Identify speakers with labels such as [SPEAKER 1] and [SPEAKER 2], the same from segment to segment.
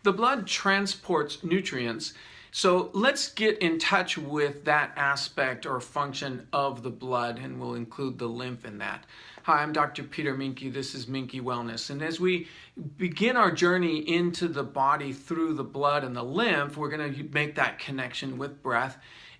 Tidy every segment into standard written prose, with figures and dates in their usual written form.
[SPEAKER 1] The blood transports nutrients. So let's get in touch with that aspect or function of the blood, and we'll include the lymph in that. Hi, I'm Dr. Peter Minke. This is Minke Wellness. And as we begin our journey into the body through the blood and the lymph, we're going to make that connection with breath.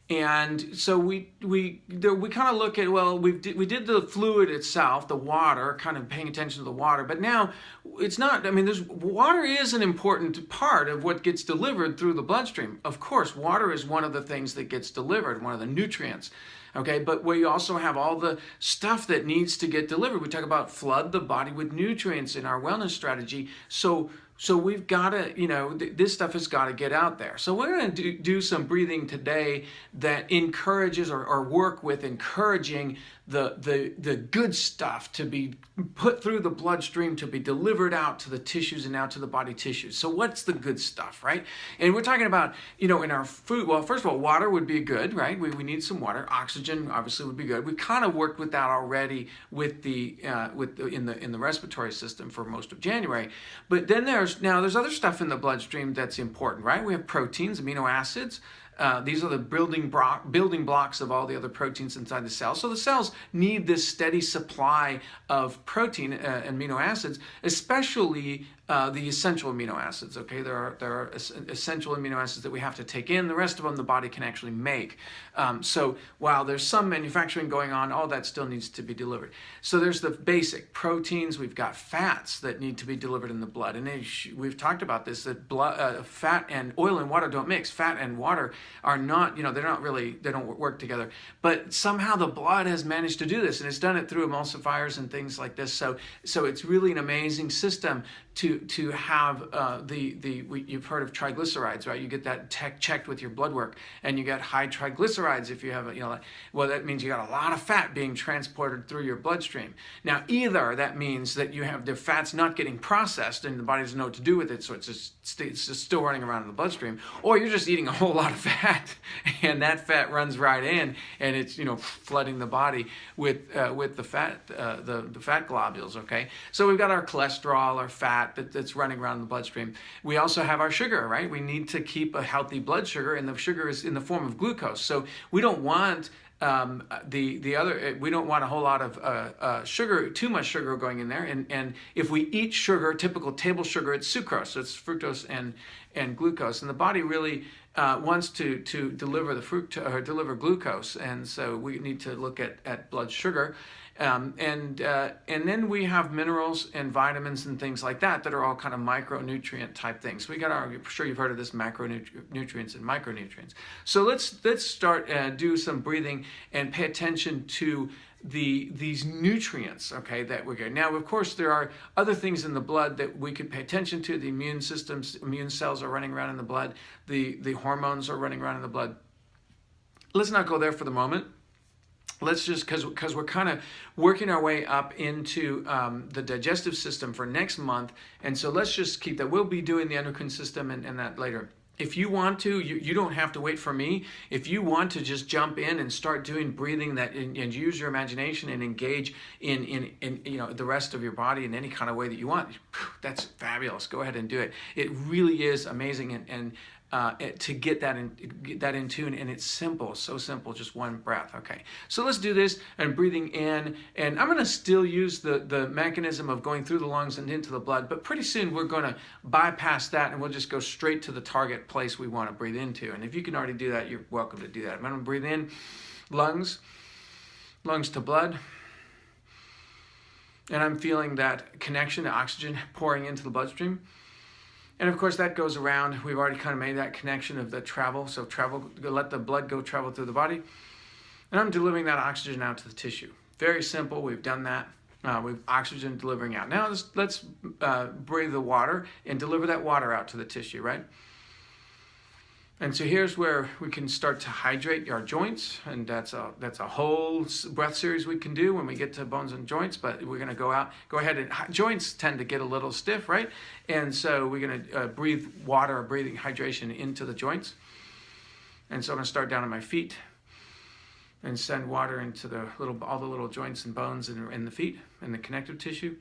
[SPEAKER 1] And so we kind of look at, well, we did the fluid itself, the water, kind of paying attention to the water, but now it's not, I mean, water is an important part of what gets delivered through the bloodstream. Of course, water is one of the things that gets delivered, one of the nutrients. Okay, but we also have all the stuff that needs to get delivered. We talk about flood the body with nutrients in our wellness strategy. So we've got to, this stuff has got to get out there. So we're going to do some breathing today that encourages or work with encouraging the good stuff to be put through the bloodstream, to be delivered out to the tissues and out to the body tissues. So what's the good stuff, right? And we're talking about, in our food, well, first of all, water would be good, right? We need some water. Oxygen obviously would be good. We kind of worked with that already with in the respiratory system for most of January. But then there's other stuff in the bloodstream that's important, right? We have proteins, amino acids. These are the building blocks of all the other proteins inside the cell. So the cells need this steady supply of protein and amino acids, especially the essential amino acids. Okay, there are essential amino acids that we have to take in. The rest of them the body can actually make. So while there's some manufacturing going on, all that still needs to be delivered. So there's the basic proteins. We've got fats that need to be delivered in the blood, and we've talked about this, that fat and oil and water don't mix. Fat and water are not, they don't work together. But somehow the blood has managed to do this, and it's done it through emulsifiers and things like this. So it's really an amazing system to have you've heard of triglycerides, right? You get that checked with your blood work, and you get high triglycerides if you have well, that means you got a lot of fat being transported through your bloodstream. Now, either that means that you have the fat's not getting processed and the body doesn't know what to do with it, so it's just still running around in the bloodstream, or you're just eating a whole lot of fat, and that fat runs right in, and it's flooding the body with the fat the fat globules. Okay, so we've got our cholesterol, our fat that's running around in the bloodstream. We also have our sugar, right? We need to keep a healthy blood sugar, and the sugar is in the form of glucose. So we don't want we don't want a whole lot of sugar, too much sugar going in there. And if we eat sugar, typical table sugar, it's sucrose. So it's fructose and glucose. And the body really wants to deliver deliver glucose. And so we need to look at blood sugar. And then we have minerals and vitamins and things like that are all kind of micronutrient type things. I'm sure you've heard of this, macronutrients and micronutrients. So let's start do some breathing and pay attention to these nutrients, okay, that we're getting. Now, of course, there are other things in the blood that we could pay attention to. The immune cells are running around in the blood. The hormones are running around in the blood. Let's not go there for the moment. Let's just, because we're kind of working our way up into the digestive system for next month, and so let's just keep that. We'll be doing the endocrine system and that later. If you want to, you don't have to wait for me. If you want to just jump in and start doing breathing and use your imagination and engage in the rest of your body in any kind of way that you want, that's fabulous. Go ahead and do it. It really is amazing and to get that in tune, and it's simple, so simple, just one breath. Okay, so let's do this, and breathing in, and I'm going to still use the mechanism of going through the lungs and into the blood, but pretty soon we're going to bypass that, and we'll just go straight to the target place we want to breathe into. And if you can already do that, you're welcome to do that. I'm going to breathe in, lungs to blood, and I'm feeling that connection to oxygen pouring into the bloodstream. And of course that goes around. We've already kind of made that connection of the travel. So let the blood travel through the body. And I'm delivering that oxygen out to the tissue. Very simple. We've done that. We've oxygen delivering out. Now let's breathe the water and deliver that water out to the tissue, right? And so here's where we can start to hydrate our joints, and that's a whole breath series we can do when we get to bones and joints. But we're going to go ahead and joints tend to get a little stiff, right? And so we're going to breathe water, breathing hydration into the joints. And so I'm going to start down on my feet and send water into all the little joints and bones in the feet and the connective tissue.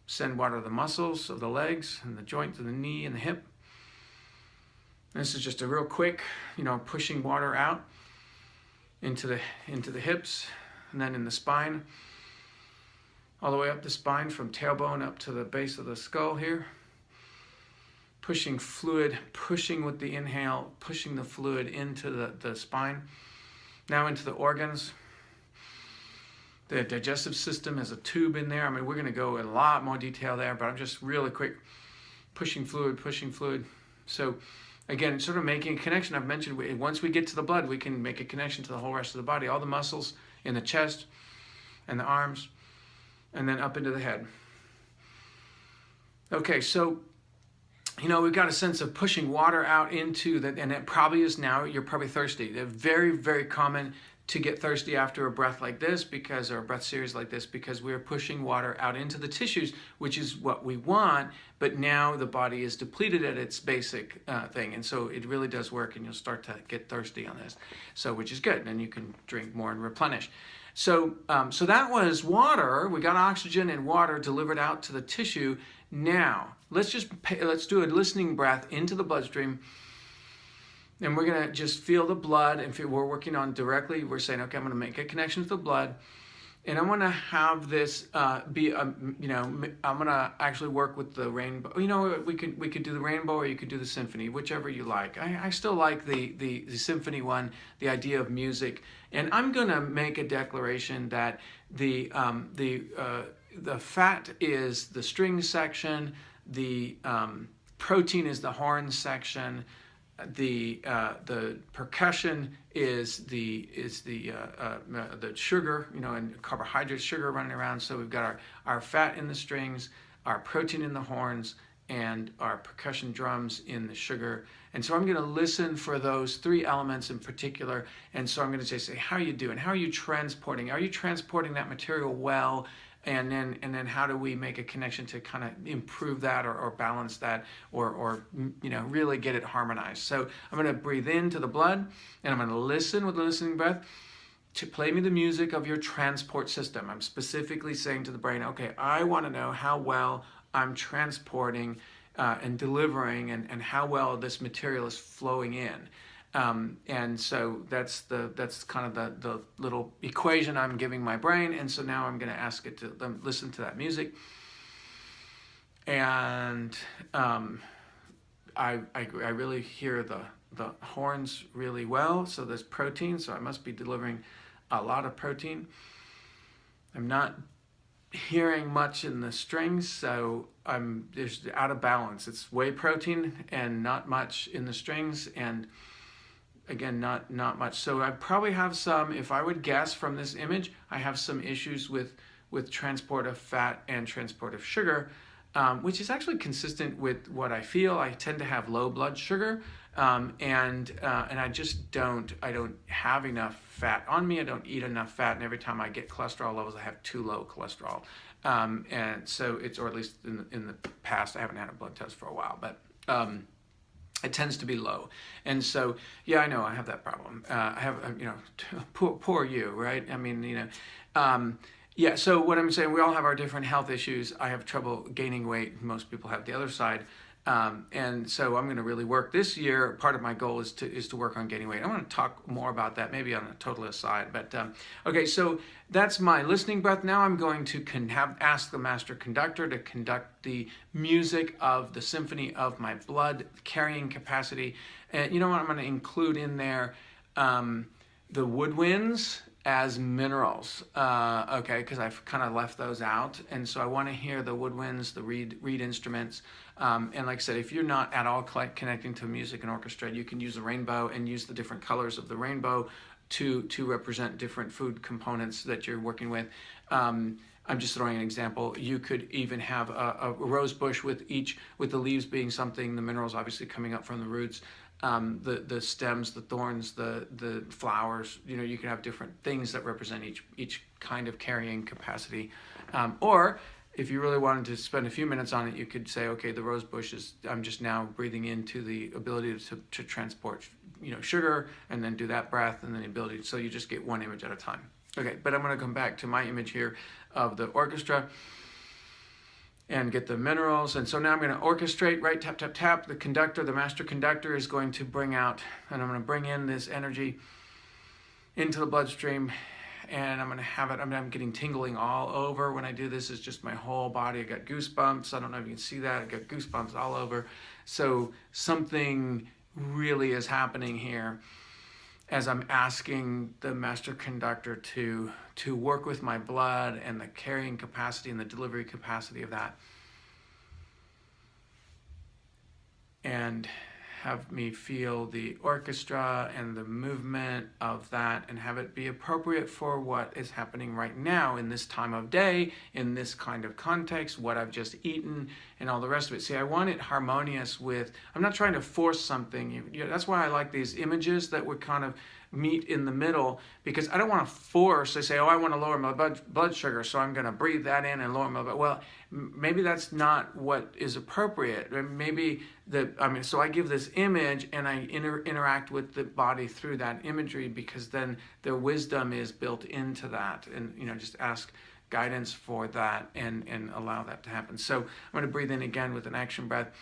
[SPEAKER 1] Send water to the muscles of the legs and the joint to the knee and the hip. This is just a real quick, pushing water out into the hips, and then in the spine, all the way up the spine from tailbone up to the base of the skull here. Pushing fluid, pushing with the inhale, pushing the fluid into the spine. Now into the organs. The digestive system has a tube in there. I mean, we're going to go in a lot more detail there, but I'm just really quick pushing fluid, pushing fluid. So again, sort of making a connection. I've mentioned once we get to the blood, we can make a connection to the whole rest of the body, all the muscles in the chest and the arms, and then up into the head. Okay, so we've got a sense of pushing water out into that, and it probably is now, you're probably thirsty. They're very, very common to get thirsty after a breath like this, or a breath series like this, because we're pushing water out into the tissues, which is what we want, but now the body is depleted at its basic thing, and so it really does work, and you'll start to get thirsty on this, so which is good, and then you can drink more and replenish. So that was water. We got oxygen and water delivered out to the tissue. Now, let's do a listening breath into the bloodstream. And we're going to just feel the blood. And we're working on directly, we're saying, okay, I'm going to make a connection with the blood. And I'm going to have this I'm going to actually work with the rainbow. We could do the rainbow, or you could do the symphony, whichever you like. I still like the symphony one, the idea of music. And I'm going to make a declaration that the fat is the string section, the protein is the horn section, the percussion is the sugar, and carbohydrate, sugar running around. So we've got our fat in the strings, our protein in the horns, and our percussion drums in the sugar. And so I'm going to listen for those three elements in particular. And so I'm going to say, how are you doing? How are you transporting? Are you transporting that material well? And then how do we make a connection to kind of improve that or balance that or really get it harmonized? So I'm going to breathe into the blood, and I'm going to listen with the listening breath to play me the music of your transport system. I'm specifically saying to the brain, okay, I want to know how well I'm transporting and delivering and how well this material is flowing in. And so that's kind of the little equation I'm giving my brain. And so now I'm going to ask it to listen to that music. And I really hear the horns really well. So there's protein. So I must be delivering a lot of protein. I'm not hearing much in the strings, so there's out of balance. It's whey protein and not much in the strings, and again, not much. So I probably have some, if I would guess from this image, I have some issues with transport of fat and transport of sugar, which is actually consistent with what I feel. I tend to have low blood sugar, and I just don't have enough fat on me. I don't eat enough fat, and every time I get cholesterol levels, I have too low cholesterol. And so or at least in the past, I haven't had a blood test for a while, but it tends to be low. And so, yeah, I know I have that problem. I have, poor you, right? I mean, yeah, so what I'm saying, we all have our different health issues. I have trouble gaining weight. Most people have the other side. And so I'm going to really work this year. Part of my goal is to work on gaining weight. I want to talk more about that, maybe on a total aside. But okay, so that's my listening breath. Now I'm going to ask the master conductor to conduct the music of the symphony of my blood carrying capacity. And you know what? I'm going to include in there the woodwinds as minerals, okay, because I've kind of left those out. And so I want to hear the woodwinds, the reed instruments. And like I said, if you're not at all connecting to music and orchestra, you can use the rainbow and use the different colors of the rainbow to represent different food components that you're working with. I'm just throwing an example. You could even have a rose bush with the leaves being something, the minerals obviously coming up from the roots, the stems, the thorns, the flowers. You can have different things that represent each kind of carrying capacity. Or if you really wanted to spend a few minutes on it, you could say, okay, the rose bush I'm just now breathing into the ability to transport, sugar, and then do that breath, and then the ability, so you just get one image at a time. Okay, but I'm going to come back to my image here of the orchestra. and get the minerals. And so now I'm going to orchestrate, right? Tap, tap, tap. The conductor, the master conductor is going to bring out, and I'm going to bring in this energy into the bloodstream, and I'm going to have it, I'm getting tingling all over when I do this. It's just my whole body. I got goosebumps. I don't know if you can see that. I got goosebumps all over. So something really is happening here as I'm asking the master conductor to work with my blood and the carrying capacity and the delivery capacity of that, and have me feel the orchestra and the movement of that, and have it be appropriate for what is happening right now in this time of day, in this kind of context, what I've just eaten, and all the rest of it. See, I want it harmonious with, I'm not trying to force something. That's why I like these images that would kind of meet in the middle, because I don't want to force. I say, oh, I want to lower my blood sugar, so I'm going to breathe that in and lower my blood. Well, maybe that's not what is appropriate. Maybe so I give this image and I interact with the body through that imagery, because then their wisdom is built into that, and just ask guidance for that and allow that to happen. So I'm going to breathe in again with an action breath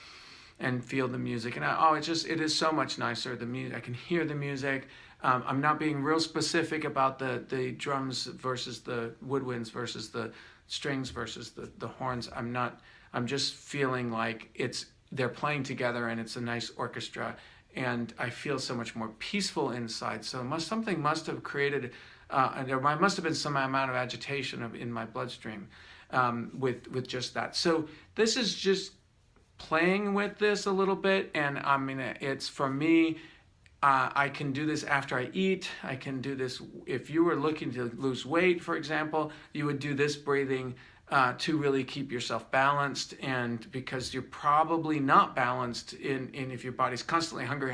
[SPEAKER 1] and feel the music, and it is so much nicer. The music, I can hear the music. I'm not being real specific about the drums versus the woodwinds versus the strings versus the horns. I'm just feeling like they're playing together, and it's a nice orchestra, and I feel so much more peaceful inside. So something must have created, there must have been some amount of agitation in my bloodstream with just that. So this is just playing with this a little bit, and it's for me. I can do this after I eat. I can do this if you were looking to lose weight, for example. You would do this breathing to really keep yourself balanced, and because you're probably not balanced in if your body's constantly hungry,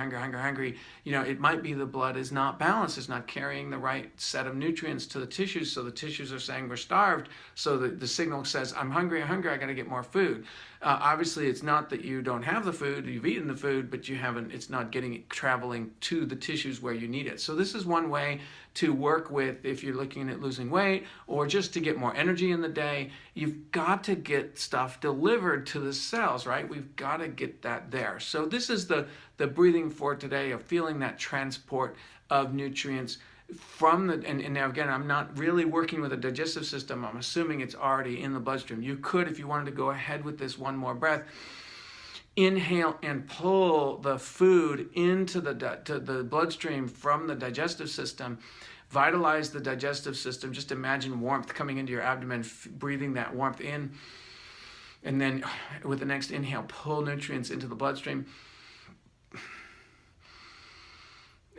[SPEAKER 1] it might be the blood is not balanced. It's not carrying the right set of nutrients to the tissues, so the tissues are saying we're starved, so the signal says I'm hungry, I got to get more food. Obviously, it's not that you don't have the food, you've eaten the food, but it's not traveling to the tissues where you need it. So this is one way to work with if you're looking at losing weight or just to get more energy in the day. You've got to get stuff delivered to the cells, right? We've got to get that there. So this is the breathing for today, of feeling that transport of nutrients from and now again, I'm not really working with a digestive system. I'm assuming it's already in the bloodstream. You could, if you wanted to go ahead with this one more breath, inhale and pull the food into the bloodstream from the digestive system. Vitalize the digestive system. Just imagine warmth coming into your abdomen, breathing that warmth in, and then with the next inhale, pull nutrients into the bloodstream.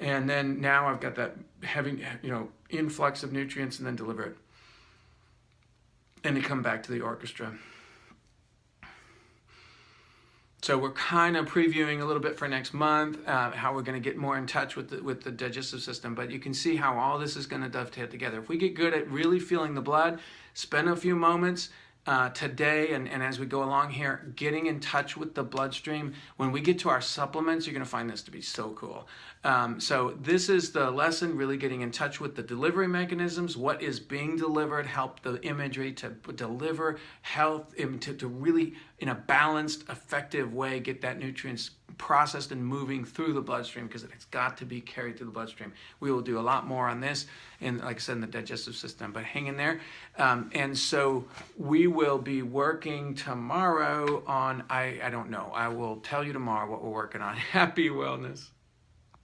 [SPEAKER 1] And then now I've got that heavy, influx of nutrients, and then deliver it. And to come back to the orchestra. So we're kind of previewing a little bit for next month, how we're going to get more in touch with the digestive system. But you can see how all this is going to dovetail together. If we get good at really feeling the blood, spend a few moments today and as we go along here, getting in touch with the bloodstream. When we get to our supplements, you're going to find this to be so cool. So this is the lesson, really getting in touch with the delivery mechanisms, what is being delivered, help the imagery to deliver health, to really, in a balanced, effective way, get that nutrients processed and moving through the bloodstream, because it's got to be carried through the bloodstream. We will do a lot more on this, and like I said, in the digestive system, but hang in there. And so we will be working tomorrow on, I don't know, I will tell you tomorrow what we're working on. Happy wellness.